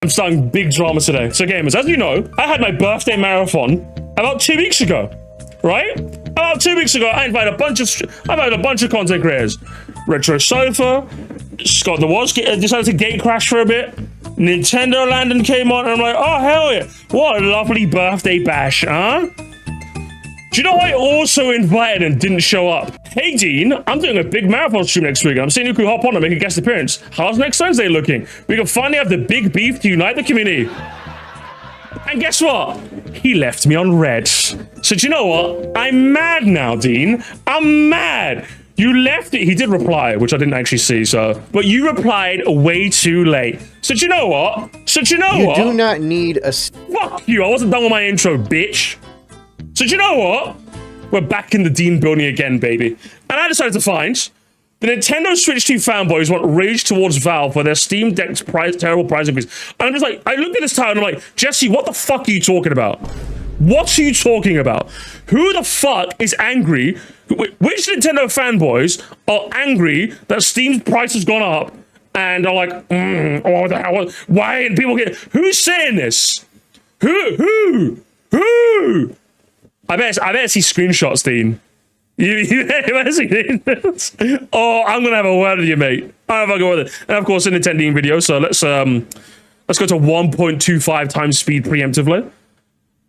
I'm starting big drama today. So gamers, as you know, I had my birthday marathon about 2 weeks ago, right? About 2 weeks ago, I invited a bunch of content creators. Retro Sofa, Scott the Watch decided to gate crash for a bit. Nintendo Landon came on, and I'm like, oh hell yeah, what a lovely birthday bash, huh? Do you know I also invited and didn't show up? Hey Dean, I'm doing a big marathon stream next week. I'm seeing you could hop on and make a guest appearance. How's next Wednesday looking? We can finally have the big beef to unite the community. And guess what? He left me on red. So do you know what? I'm mad now, Dean. I'm mad. You left it. He did reply, which I didn't actually see, so. But you replied way too late. So do you know what? You do not need a... Fuck you. I wasn't done with my intro, bitch. So do you know what? We're back in the Dean building again, baby. And I decided to find the Nintendo Switch 2 fanboys want rage towards Valve for their Steam Deck's terrible price increase. And I'm just like, I looked at this title and I'm like, Jesse, what the fuck are you talking about? What are you talking about? Who the fuck is angry? Which Nintendo fanboys are angry that Steam's price has gone up and are like, oh, the hell? Why didn't people get... Who's saying this? Who? I better see screenshots, Dean. You better see this. Oh, I'm gonna have a word with you, mate. I'm gonna go with it. And of course, a Nintendeen video. So let's go to 1.25 times speed preemptively,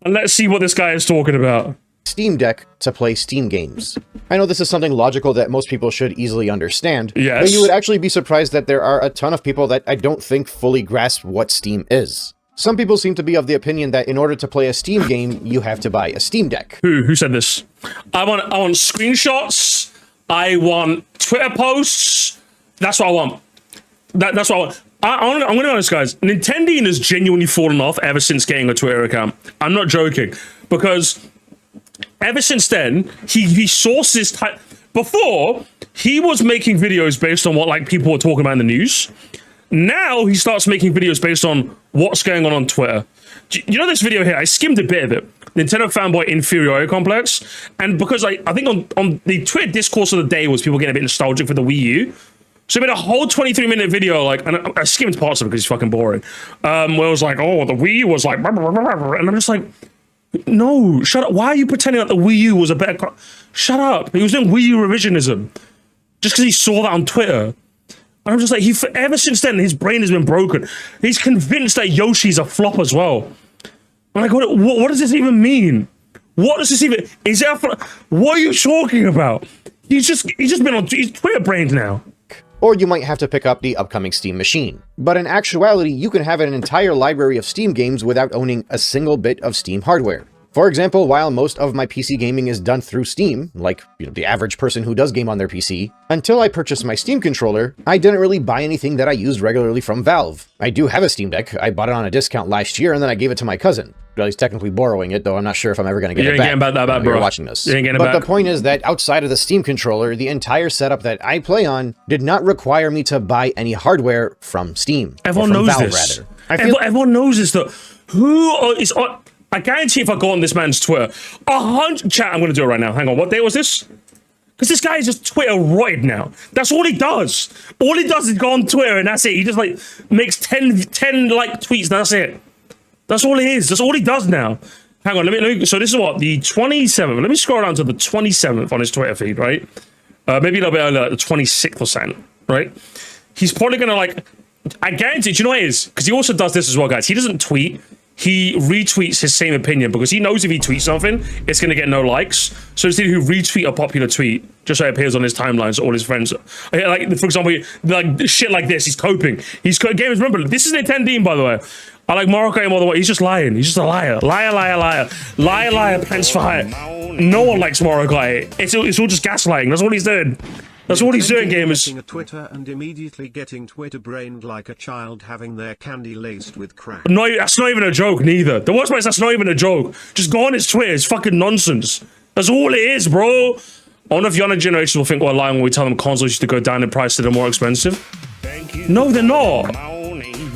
and let's see what this guy is talking about. Steam Deck to play Steam games. I know this is something logical that most people should easily understand. Yes. But you would actually be surprised that there are a ton of people that I don't think fully grasp what Steam is. Some people seem to be of the opinion that in order to play a Steam game, you have to buy a Steam Deck. Who said this? I want screenshots. I want Twitter posts. That's what I want. That's what I want. I'm gonna be honest, guys. Nintendeen has genuinely fallen off ever since getting a Twitter account. I'm not joking, because ever since then, he sources type. Before, he was making videos based on what like people were talking about in the news. Now he starts making videos based on what's going on Twitter. You know this video here? I skimmed a bit of it. Nintendo fanboy inferiority complex. And because I think on the Twitter discourse of the day was people getting a bit nostalgic for the Wii U. So I made a whole 23-minute video, like, and I skimmed parts of it because it's fucking boring. Where it was like, oh, the Wii U was like, blah, blah, blah, blah. And I'm just like, no, shut up. Why are you pretending that the Wii U was a better... Shut up. He was doing Wii U revisionism. Just because he saw that on Twitter. And I'm just like, ever since then, his brain has been broken. He's convinced that Yoshi's a flop as well. I'm like, what does this even mean? What does this even... Is that a flop? What are you talking about? He's just been on... He's Twitter brained now. Or you might have to pick up the upcoming Steam machine. But in actuality, you can have an entire library of Steam games without owning a single bit of Steam hardware. For example, while most of my PC gaming is done through Steam, like the average person who does game on their PC, until I purchased my Steam controller, I didn't really buy anything that I used regularly from Valve. I do have a Steam Deck. I bought it on a discount last year, and then I gave it to my cousin. Well, he's technically borrowing it, though I'm not sure if I'm ever going to get it back. You ain't getting that, bro. You're watching this. You ain't getting it back. But the point is that outside of the Steam controller, the entire setup that I play on did not require me to buy any hardware from Steam. Everyone knows Valve, this. rather. Everyone knows this, though. Who is on... I guarantee if I go on this man's Twitter, 100... Chat, I'm going to do it right now. Hang on, what day was this? Because this guy is just Twitter roided now. That's all he does. All he does is go on Twitter and that's it. He just like makes 10 like tweets and that's it. That's all he is. That's all he does now. Hang on, let me so this is what? The 27th. Let me scroll down to the 27th on his Twitter feed, right? Maybe a little bit earlier, the 26th or something, right? He's probably going to like... I guarantee, do you know what it is? Because he also does this as well, guys. He doesn't tweet. He retweets his same opinion because he knows if he tweets something, it's going to get no likes. So instead he'll retweet a popular tweet just so it appears on his timelines so all his friends... Like, for example, like shit like this, he's coping. Gamers, remember, this is Nintendeen, by the way. I like Morocco him all the way. He's just lying. He's just a liar. Liar, pants for hire. No one likes Morocco. It's all just gaslighting. That's all he's doing. That's all he's doing, gamers. A Twitter and immediately getting Twitter brained like a child having their candy laced with crack. No, that's not even a joke, neither. The worst part is that's not even a joke. Just go on his Twitter. It's fucking nonsense. That's all it is, bro. I wonder if younger generations will think we're lying when we tell them consoles used to go down in price so they're more expensive. No, they're not.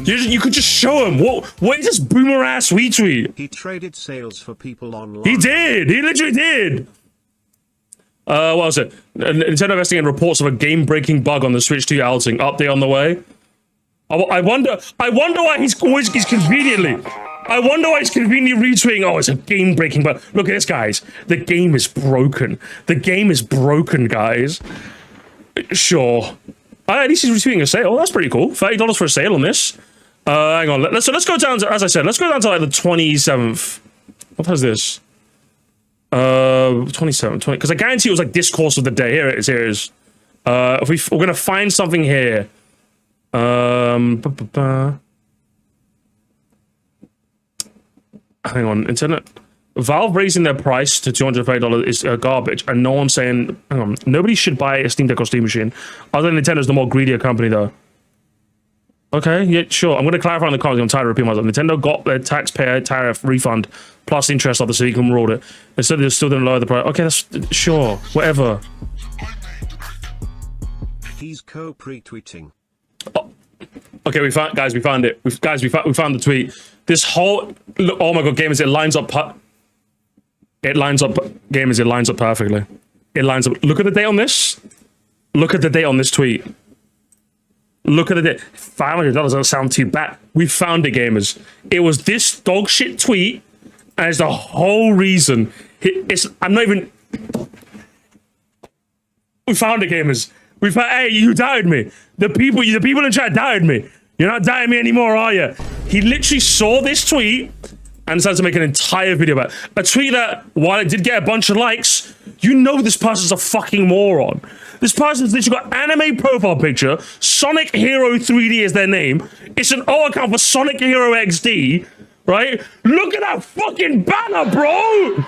You could just show him. What is this boomer ass retweet? He traded sales for people online. He did. He literally did. What was it? Nintendo investigating reports of a game-breaking bug on the Switch 2 outing. Update on the way. I wonder why he's conveniently. I wonder why he's conveniently retweeting. Oh, it's a game-breaking. But look at this, guys. The game is broken. The game is broken, guys. Sure. At least he's retweeting a sale. That's pretty cool. $30 for a sale on this. Hang on. Let's go down to, as I said, let's go down to like the 27th. What has this? 27, 20. Because I guarantee it was like discourse of the day. Here it is. Here it is. If we're gonna find something here. Hang on. Internet. Valve raising their price to $230 is garbage, and no one's saying. Hang on. Nobody should buy a Steam Deck or Steam Machine. Other than Nintendo's the more greedier company, though. Okay, yeah, sure. I'm going to clarify in the comments. I'm tired of repeating myself. Nintendo got their taxpayer tariff refund plus interest on the so you can rule it. Instead, they still didn't lower the price. Okay, that's sure. Whatever. He's co-pre-tweeting. Oh, okay, we found it. We found the tweet. This whole oh my god, gamers, it lines up. It lines up, gamers. It lines up perfectly. It lines up. Look at the date on this. Look at the date on this tweet. Look at it. $500 doesn't sound too bad. We found it, gamers. It was this dog shit tweet, and it's the whole reason. I'm not even. We found it, gamers. We found. Hey, you doubted me. The people in chat doubted me. You're not doubting me anymore, are you? He literally saw this tweet and decided to make an entire video about it. A tweet that, while it did get a bunch of likes, you know this person's a fucking moron. This person's literally got anime profile picture, Sonic Hero 3D is their name. It's an O account for Sonic Hero XD, right? Look at that fucking banner, bro!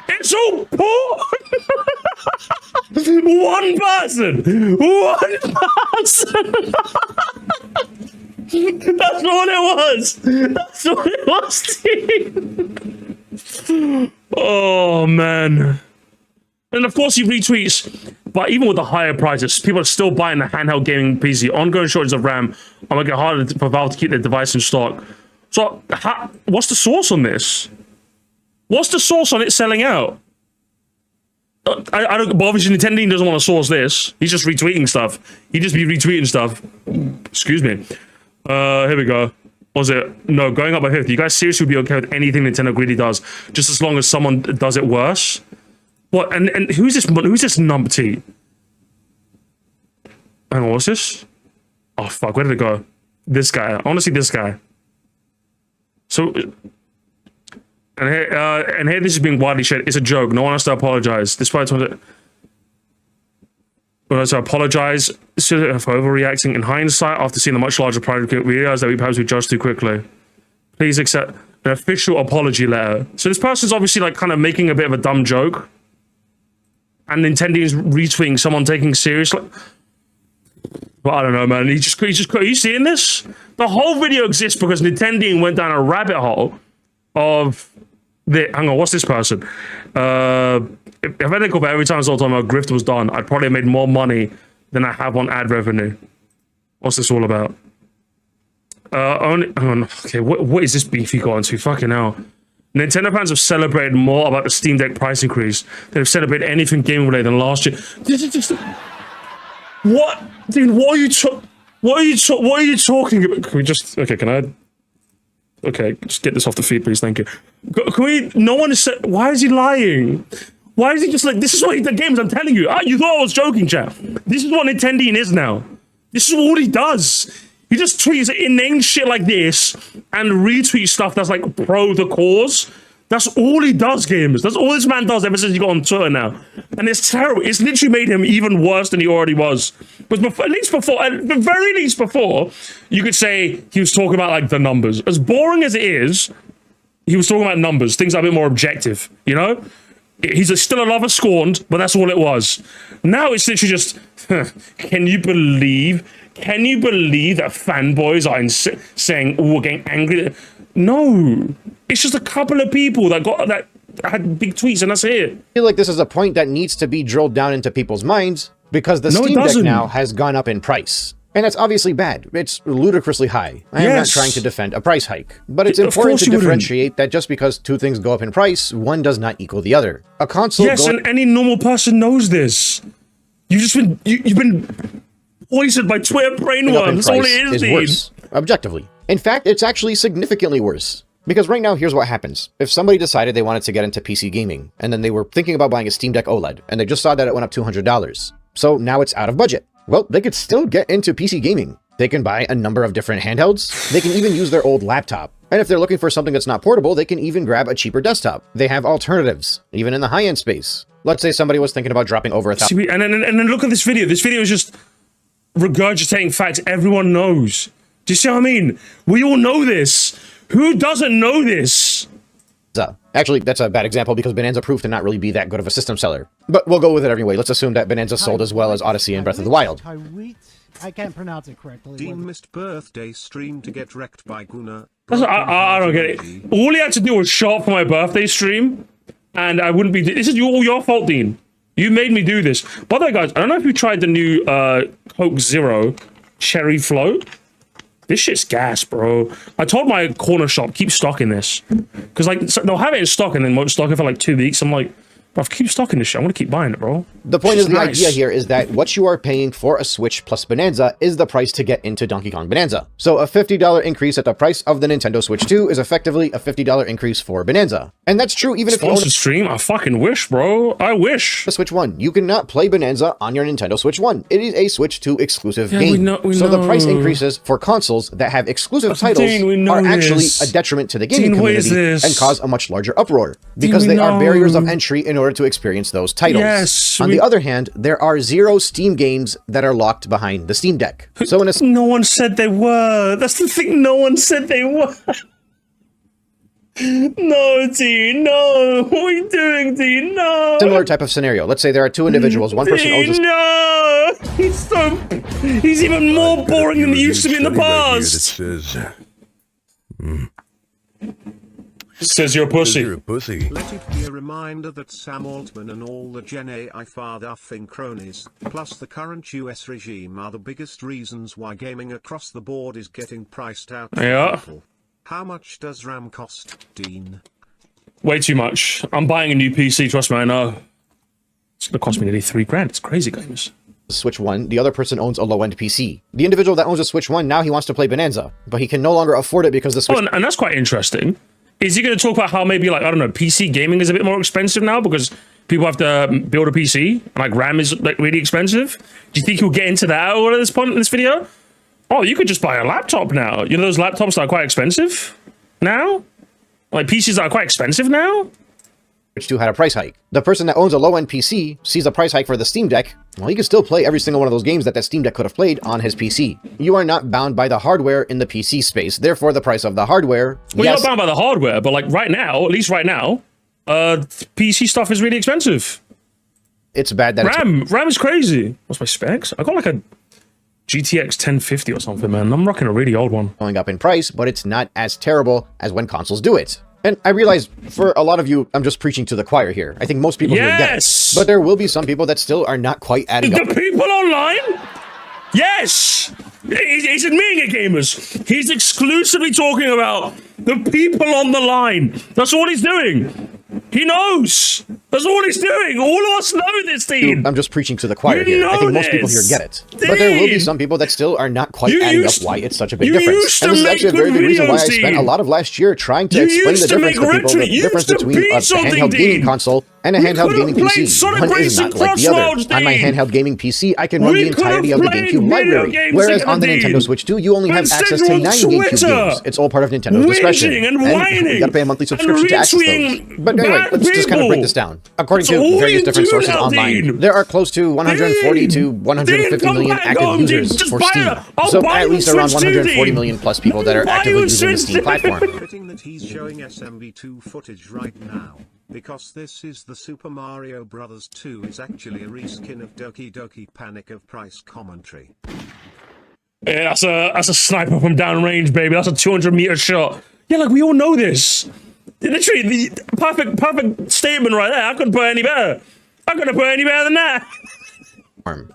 It's all poor! One person! That's all it was! That's all it was, team! Oh, man. And of course he retweets, but even with the higher prices, people are still buying the handheld gaming PC. Ongoing shortage of RAM are making it harder for Valve to keep their device in stock. So, what's the source on this? What's the source on it selling out? I don't. But obviously, Nintendeen doesn't want to source this. He's just retweeting stuff. He just be retweeting stuff. Excuse me. Here we go. What was it? No, going up by 50. You guys seriously would be okay with anything Nintendo greedy does, just as long as someone does it worse? What? And who's this? Who's this numpty? Hang on, what's this? Oh fuck! Where did it go? This guy. I want to see this guy. So, and here, this is being widely shared. It's a joke. No one has to apologize. Despite to apologize for overreacting. In hindsight, after seeing the much larger project, we realized that we perhaps judged too quickly. Please accept an official apology letter. So this person's obviously like kind of making a bit of a dumb joke. And Nintendeen's retweeting someone taking seriously. But I don't know, man. Are you seeing this? The whole video exists because Nintendeen went down a rabbit hole of the. Hang on, what's this person? If I didn't go back every time I saw talking about grift was done, I'd probably made more money than I have on ad revenue. What's this all about? Hang on. Okay, what is this beef you got into? Fucking hell. Nintendo fans have celebrated more about the Steam Deck price increase. They've celebrated anything gaming related than last year. This is just what, dude? What are you talking about? Can we just? Okay, can I? Okay, just get this off the feed, please. Thank you. Can we? No one is. Why is he lying? Why is he just like? This is what the games. I'm telling you. You thought I was joking, chap. This is what Nintendeen is now. This is all he does. He just tweets inane shit like this and retweets stuff that's like pro the cause. That's all he does, gamers. That's all this man does ever since he got on Twitter now. And it's terrible. It's literally made him even worse than he already was. But at the very least before, you could say he was talking about like the numbers. As boring as it is, he was talking about numbers, things that are a bit more objective, you know? He's still a lover scorned, but that's all it was. Now it's literally just, can you believe that fanboys are saying, oh, we're getting angry? No, it's just a couple of people that had big tweets, and that's it. I feel like this is a point that needs to be drilled down into people's minds because the Steam Deck now has gone up in price. And that's obviously bad. It's ludicrously high. I am not trying to defend a price hike, but it's important to differentiate that just because two things go up in price, one does not equal the other. A console and any normal person knows this. You've been poisoned by Twitter brainworm. That's all it is, dude. Worse, objectively. In fact, it's actually significantly worse. Because right now, here's what happens. If somebody decided they wanted to get into PC gaming, and then they were thinking about buying a Steam Deck OLED, and they just saw that it went up $200, so now it's out of budget. Well, they could still get into PC gaming. They can buy a number of different handhelds. They can even use their old laptop. And if they're looking for something that's not portable, they can even grab a cheaper desktop. They have alternatives, even in the high-end space. Let's say somebody was thinking about dropping over $1,000. And then look at this video. This video is just regurgitating facts everyone knows. Do you see what I mean? We all know this. Who doesn't know this? Actually, that's a bad example because Bonanza proved to not really be that good of a system seller. But we'll go with it anyway. Let's assume that Bonanza sold as well as Odyssey and Breath of the Wild. I can't pronounce it correctly. Dean missed birthday stream to get wrecked by Guna. I don't get it. All he had to do was show up for my birthday stream, and I wouldn't be... This is all your fault, Dean. You made me do this. By the way, guys, I don't know if you tried the new Coke Zero Cherry Float. This shit's gas, bro. I told my corner shop, keep stocking this. Because, like, they'll have it in stock and then won't stock it for, like, 2 weeks. I'm like, bro, keep stocking this shit. I'm going to keep buying it, bro. The point of the idea here is that what you are paying for a Switch plus Bonanza is the price to get into Donkey Kong Bonanza. So a $50 increase at the price of the Nintendo Switch 2 is effectively a $50 increase for Bonanza. And that's true even if you own a stream. I fucking wish, bro. I wish. The Switch 1. You cannot play Bonanza on your Nintendo Switch 1. It is a Switch 2 exclusive game. So the price increases for consoles that have exclusive titles are actually a detriment to the gaming community and cause a much larger uproar. Because they are barriers of entry in order to experience those titles. Yes, on the other hand, there are 0 Steam games that are locked behind the Steam Deck. So in a no one said they were. That's the thing. No one said they were. No, Dean, no. What are you doing, Dean? No. Similar type of scenario. Let's say there are 2 individuals. One person owns a... No! He's even more boring than he used to be in the past. Says you're a pussy. You're a pussy. Let it be a reminder that Sam Altman and all the Gen AI far-duffing cronies, plus the current US regime, are the biggest reasons why gaming across the board is getting priced out. Yeah. People. How much does RAM cost, Dean? Way too much. I'm buying a new PC, trust me, I know. It's gonna cost me nearly $3,000. It's crazy, guys. Switch 1, the other person owns a low-end PC. The individual that owns a Switch 1, now he wants to play Bonanza, but he can no longer afford it because the Switch... Oh, and that's quite interesting. Is he going to talk about how maybe, like, I don't know, PC gaming is a bit more expensive now because people have to build a PC, and, like, RAM is, like, really expensive? Do you think he'll get into that at this point in this video? Oh, you could just buy a laptop now. You know those laptops that are quite expensive now? Like, PCs that are quite expensive now? Switch 2 had a price hike. The person that owns a low-end PC sees a price hike for the Steam Deck. Well, he can still play every single one of those games that Steam Deck could have played on his PC. You are not bound by the hardware in the PC space. Therefore, the price of the hardware... Well, yes, you're not bound by the hardware, but like right now, at least right now, PC stuff is really expensive. It's bad that RAM is crazy. What's my specs? I got like a GTX 1050 or something, man. I'm rocking a really old one. Going up in price, but it's not as terrible as when consoles do it. And I realize for a lot of you, I'm just preaching to the choir here. I think most people here get it. But there will be some people that still are not quite adding up. The people online? Yes! He's admitting it, gamers. He's exclusively talking about the people on the line. That's all he's doing. He knows. That's all he's doing. All of us know this, Dean. I'm just preaching to the choir here. I think most people here get it. Dean. But there will be some people that still are not quite adding up why it's such a big difference. And this is actually a very good reason why I spent a lot of last year trying to explain the difference to people, the difference between a handheld gaming console and a handheld gaming PC. One is not like the other. On my handheld gaming PC, I can run the entirety of the GameCube library. Whereas on the Nintendo Switch 2, you only have access to 9 GameCube games. It's all part of Nintendo's discretion. And you gotta pay a monthly subscription to access those. But anyway, let's just kind of break this down. According to various different sources online, there are close to 140 to 150 million active users for Steam. So at least around 140 million plus people that are actively using the Steam platform. Fitting that he's showing SMB2 footage right now, because this is the Super Mario Bros. 2 is actually a reskin of Doki Doki Panic of Price commentary. Yeah, that's a sniper from downrange, baby. That's a 200-meter shot. Yeah, like we all know this. Literally, the perfect statement right there. I couldn't put any better. I couldn't put any better than that.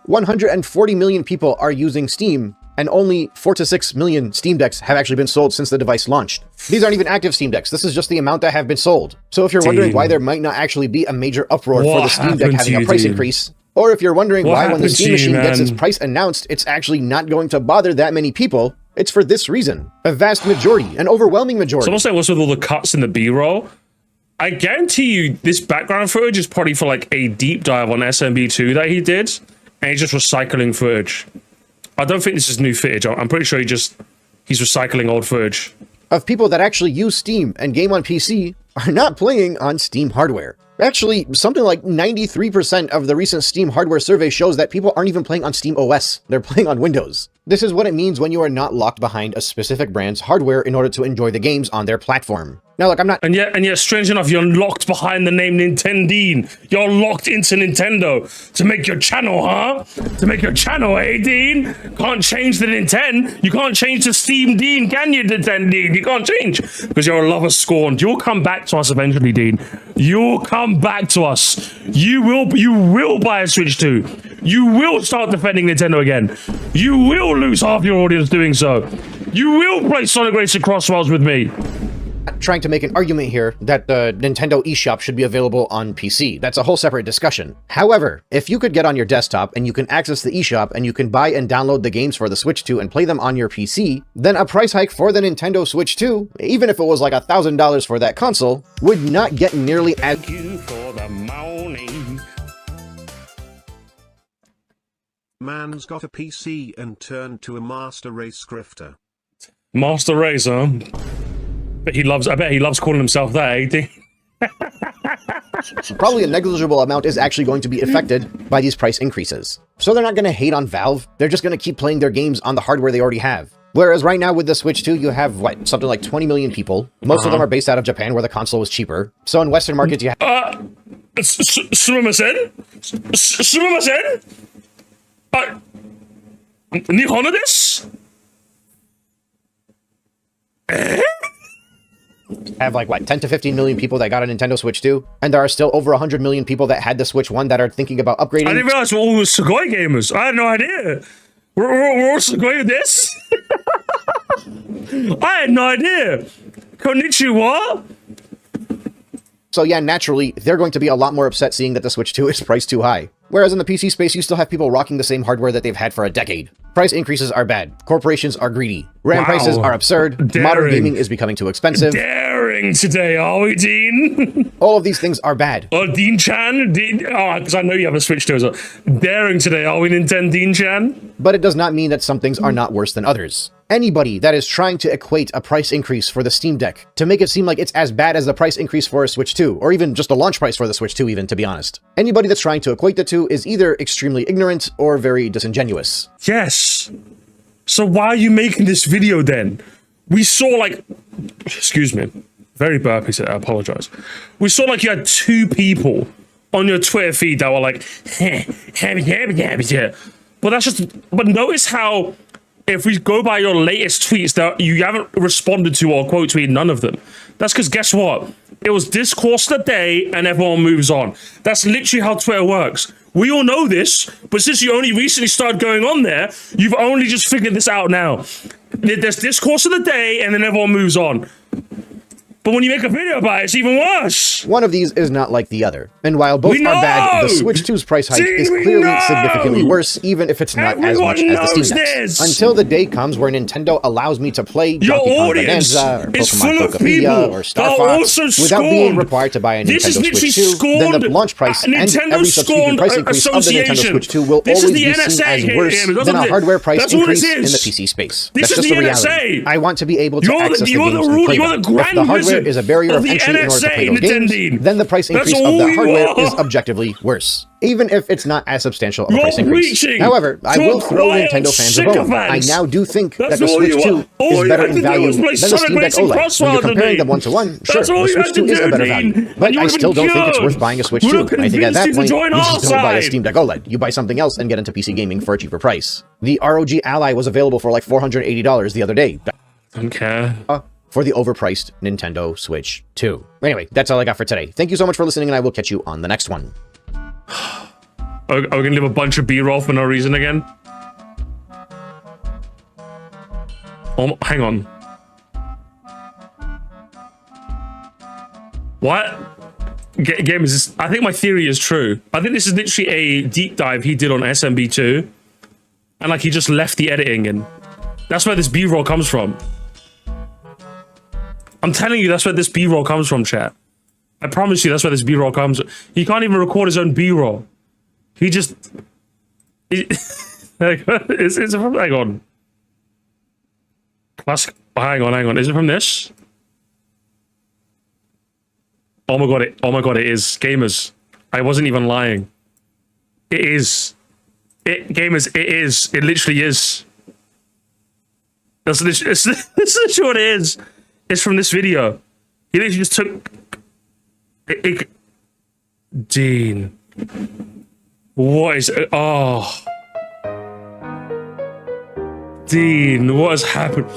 140 million people are using Steam, and only 4 to 6 million Steam Decks have actually been sold since the device launched. These aren't even active Steam Decks. This is just the amount that have been sold. So if you're wondering why there might not actually be a major uproar for the Steam Deck having a price increase, Or if you're wondering What why when the happened Steam to you, machine gets its man? price announced, it's actually not going to bother that many people, it's for this reason. A vast majority, an overwhelming majority. Someone say what's with all the cuts in the B-roll? I guarantee you this background footage is probably for like a deep dive on SMB2 that he did, and he's just recycling footage. I don't think this is new footage. I'm pretty sure he's recycling old footage. Of people that actually use Steam and game on PC are not playing on Steam hardware. Actually, something like 93% of the recent Steam hardware survey shows that people aren't even playing on Steam OS. They're playing on Windows. This is what it means when you are not locked behind a specific brand's hardware in order to enjoy the games on their platform. Now, look, I'm not... And yet, strange enough, you're locked behind the name Nintendeen. You're locked into Nintendo to make your channel, huh? To make your channel, eh, Dean? Can't change the Nintendo. You can't change the Steam Dean, can you, Nintendeen? You can't change because you're a lover scorned. You'll come back to us eventually, Dean. You'll come back to us. You will buy a Switch 2. You will start defending Nintendo again. You will lose half your audience doing so. You will play Sonic Racing Crossworlds with me. Trying to make an argument here that the Nintendo eShop should be available on PC. That's a whole separate discussion. However, if you could get on your desktop and you can access the eShop and you can buy and download the games for the Switch 2 and play them on your PC, then a price hike for the Nintendo Switch 2, even if it was like $1,000 for that console, would not get nearly as... Thank you for the morning. Man's got a PC and turned to a master race grifter. Master Race, huh? I bet he loves calling himself that, eh, Dean? Probably a negligible amount is actually going to be affected by these price increases. So they're not going to hate on Valve, they're just going to keep playing their games on the hardware they already have. Whereas right now with the Switch 2, you have, what, something like 20 million people. Most of them are based out of Japan, where the console was cheaper. So in Western markets, you have... Sumimasen? Sumimasen? Nihon desu? have like, what, 10 to 15 million people that got a Nintendo Switch 2, and there are still over 100 million people that had the Switch 1 that are thinking about upgrading. I didn't realize we're all Sugoi gamers. I had no idea. We're all Sugoi with this? I had no idea. Konnichiwa? So yeah, naturally, they're going to be a lot more upset seeing that the Switch 2 is priced too high. Whereas in the PC space, you still have people rocking the same hardware that they've had for a decade. Price increases are bad. Corporations are greedy. RAM prices are absurd. Daring. Modern gaming is becoming too expensive. Daring today, are we, Dean? All of these things are bad. Oh, Dean-chan? Oh, because I know you have a Switch too as well. Daring today, are we, Nintendeen-chan? But it does not mean that some things are not worse than others. Anybody that is trying to equate a price increase for the Steam Deck to make it seem like it's as bad as the price increase for a Switch 2, or even just the launch price for the Switch 2 even, to be honest. Anybody that's trying to equate the two is either extremely ignorant or very disingenuous. Yes. So why are you making this video then? We saw like... Excuse me. Very burpy, so I apologize. We saw like you had 2 people on your Twitter feed that were like... But that's just... But notice how... If we go by your latest tweets that you haven't responded to or quote tweeted none of them, that's because guess what? It was discourse of the day and everyone moves on. That's literally how Twitter works. We all know this, but since you only recently started going on there, you've only just figured this out now. There's discourse of the day and then everyone moves on. But when you make a video about it, it's even worse. One of these is not like the other. And while both are bad, the Switch 2's price hike is clearly significantly worse, even if it's not as much as the Steam Deck's. Until the day comes where Nintendo allows me to play Donkey Kong Bonanza, or Pokemon Togepi, or Star Fox without being required to buy a Nintendo Switch 2, then the launch price and every subsequent price increase of the Nintendo Switch 2 will always be seen as worse than a hardware price increase in the PC space. That's just the reality. I want to be able to access the games and play them. If the hardware is a barrier of entry in order to play those games, then the price increase of the hardware is objectively worse, even if it's not as substantial of a price increase. However, I will throw Nintendo fans a bone. I now do think that the Switch 2 is better in value than the Steam Deck OLED. When you're comparing them 1-to-1, sure, the Switch 2 is a better value, but I still don't think it's worth buying a Switch 2. I think at that point, you just don't buy a Steam Deck OLED. You buy something else and get into PC gaming for a cheaper price. The ROG Ally was available for like $480 the other day. Okay. For the overpriced Nintendo Switch 2. Anyway, that's all I got for today. Thank you so much for listening, and I will catch you on the next one. Are we gonna leave a bunch of B-roll for no reason again? Oh, hang on. What? Gamers, I think my theory is true. I think this is literally a deep dive he did on SMB2. And like he just left the editing in. That's where this B-roll comes from. I'm telling you, that's where this B-roll comes from, chat. I promise you, that's where this B-roll comes. He can't even record his own B-roll. He just... Is it from... Hang on. Classic... Hang on. Is it from this? Oh my god, it is. Gamers. I wasn't even lying. It is. Gamers, it is. It literally is. That's literally what it is. It's from this video. He literally just took... Dean. What is... Oh. Dean, what has happened?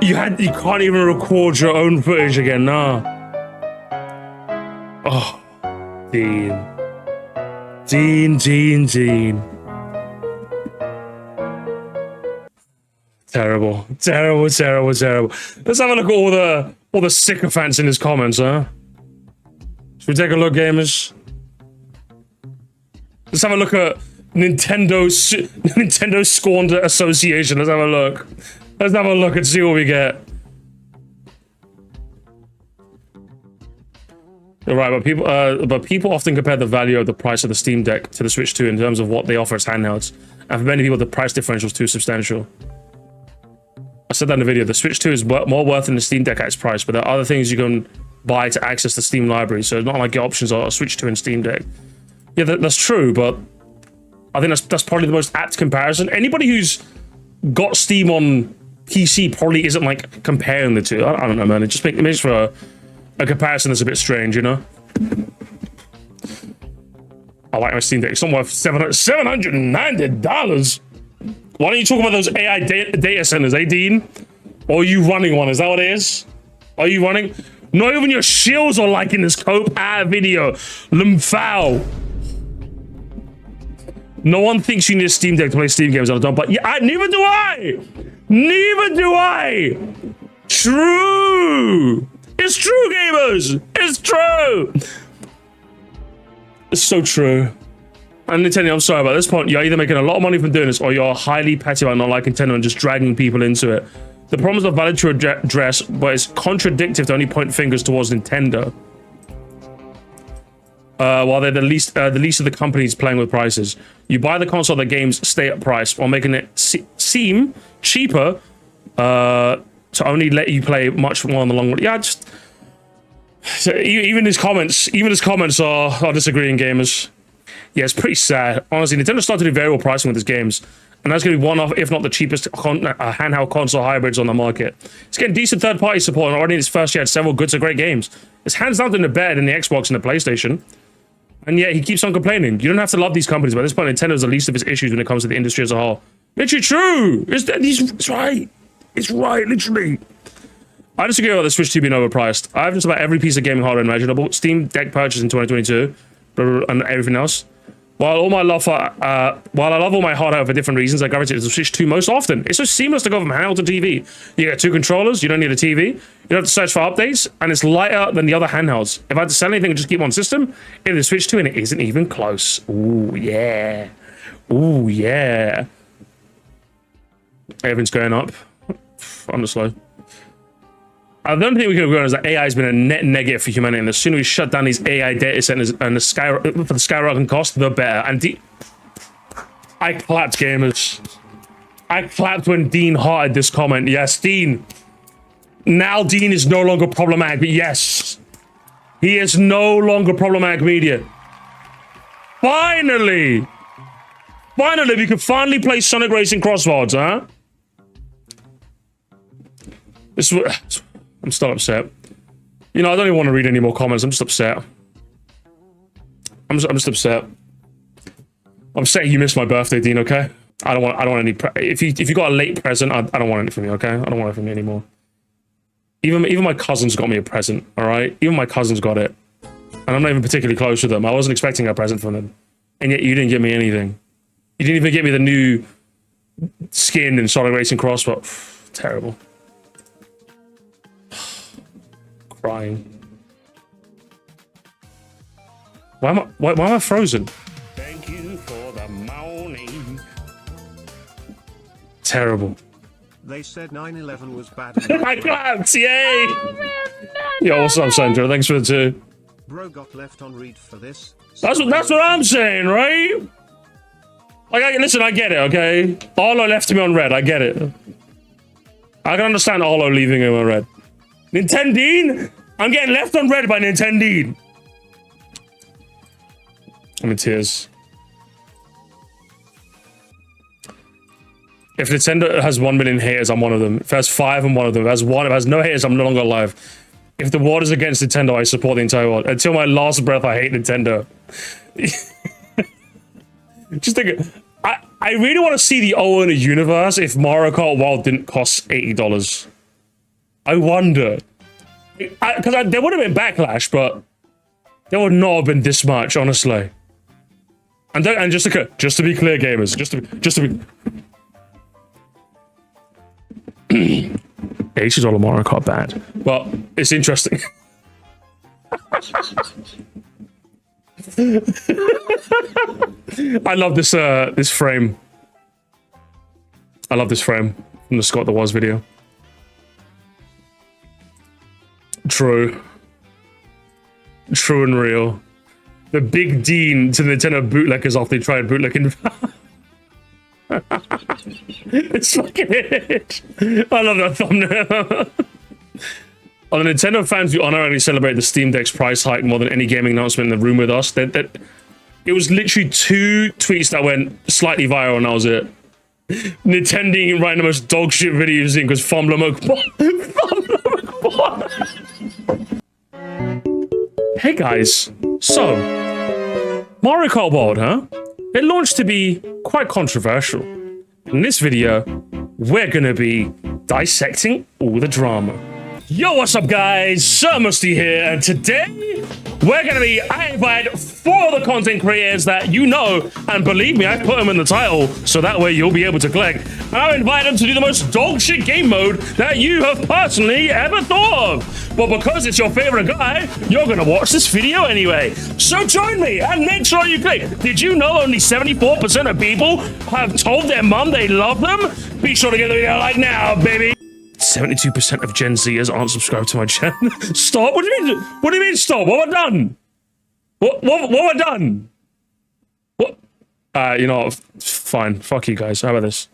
You can't even record your own footage again, nah. Oh. Dean. Dean. Terrible. Let's have a look at all the sycophants in his comments, huh? Should we take a look, gamers? Let's have a look at Nintendo Scorned Association. Let's have a look. Let's have a look and see what we get. Right, but people often compare the value of the price of the Steam Deck to the Switch 2 in terms of what they offer as handhelds. And for many people, the price differential is too substantial. I said that in the video. The Switch 2 is more worth than the Steam Deck at its price, but there are other things you can buy to access the Steam library. So it's not like your options are Switch 2 and Steam Deck. Yeah, that's true, but I think that's probably the most apt comparison. Anybody who's got Steam on PC probably isn't like comparing the two. I don't know, man. It makes for a comparison that's a bit strange, you know? I like my Steam Deck. It's not worth $790. Why don't you talk about those AI data centers, Dean? Or are you running one? Is that what it is? Are you running? Not even your shields are liking this cope video. Lumfow. No one thinks you need a Steam Deck to play Steam games on the but yeah, neither do I. Neither do I. True. It's true, gamers. It's true. It's so true. And Nintendo, I'm sorry, but at this point, you're either making a lot of money from doing this, or you're highly petty about not liking Nintendo and just dragging people into it. The problems are valid to address, but it's contradictory to only point fingers towards Nintendo. While they're the least of the companies playing with prices. You buy the console, the games stay at price, while making it seem cheaper to only let you play much more in the long run. Yeah, just so even his comments are disagreeing, gamers. Yeah, it's pretty sad. Honestly, Nintendo started to do variable pricing with its games, and that's going to be one of, if not the cheapest handheld console hybrids on the market. It's getting decent third-party support, and already in its first year had several good to great games. It's hands down in the bed in the Xbox and the PlayStation. And yet he keeps on complaining. You don't have to love these companies, but at this point, Nintendo is the least of its issues when it comes to the industry as a whole. Literally true! It's right! It's right, literally. I disagree about the Switch 2 being overpriced. I have just about every piece of gaming hardware imaginable. Steam Deck purchase in 2022, and everything else. While I love all my hardware for different reasons, I gravitate to the Switch 2 most often. It's so seamless to go from handheld to TV. You get two controllers, you don't need a TV, you don't have to search for updates, and it's lighter than the other handhelds. If I had to sell anything and just keep on system, it is Switch 2 and it isn't even close. Ooh, yeah. Ooh, yeah. Everything's going up. I'm just slow. The only thing we can agree on is that AI has been a net negative for humanity, and the sooner we shut down these AI data centers and for the skyrocketing cost, the better. And I clapped, gamers. I clapped when Dean hearted this comment. Yes, Dean. Now Dean is no longer problematic, but yes. He is no longer problematic media. Finally! Finally, we can finally play Sonic Racing Crossroads, huh? I'm still upset. You know, I don't even want to read any more comments. I'm just upset. I'm just upset. I'm saying you missed my birthday, Dean. Okay. I don't want any. If you got a late present, I don't want it from you. Okay. I don't want it from you anymore. Even my cousins got me a present. All right. Even my cousins got it, and I'm not even particularly close with them. I wasn't expecting a present from them, and yet you didn't give me anything. You didn't even get me the new skin in Sonic Racing Crossroads. Terrible. Crying. why am I frozen? Thank you for the morning. Terrible. They said 9/11 was bad. I clapped, yay! Yo, what's up, Sandra? Thanks for the 2. Bro got left on read for this. That's what I'm saying, right? Like, listen, I get it, okay? Arlo left me on red, I get it. I can understand Arlo leaving him on red. Nintendeen? I'm getting left on red by Nintendeen. I'm in tears. If Nintendo has 1 million haters, I'm one of them. If it has 5, I'm one of them. If it has 1, if it has no haters, I'm no longer alive. If the world is against Nintendo, I support the entire world. Until my last breath, I hate Nintendo. Just think, I really want to see the alternate universe if Mario Kart World didn't cost $80. I wonder. Because there would have been backlash, but there would not have been this much, honestly. And just to be clear, gamers, just to be $80 Mario Kart bad. Well, it's interesting. I love this this frame. I love this frame from the Scott the Was video. True and real. The big Dean to the Nintendo bootleggers after they tried bootlegging. It's fucking it. I love that thumbnail. On the Nintendo fans who honorably celebrate the Steam Deck's price hike more than any gaming announcement in the room with us, that it was literally 2 tweets that went slightly viral, and that was it. Nintendeen writing the most dog shit videos in because Hey guys, so Mario Kart World, huh? It launched to be quite controversial. In this video, we're gonna be dissecting all the drama. Yo, what's up guys? Sir Moresty here, and today I invite 4 of the content creators that you know, and believe me, I put them in the title, so that way you'll be able to click. And I invite them to do the most dog shit game mode that you have personally ever thought of. But because it's your favorite guy, you're gonna watch this video anyway. So join me and make sure you click. Did you know only 74% of people have told their mum they love them? Be sure to give the video a like now, baby. 72% of Gen Zers aren't subscribed to my channel. Stop? What do you mean? What do you mean stop? What have I done? What have I done? What? You know, fine. Fuck you guys. How about this?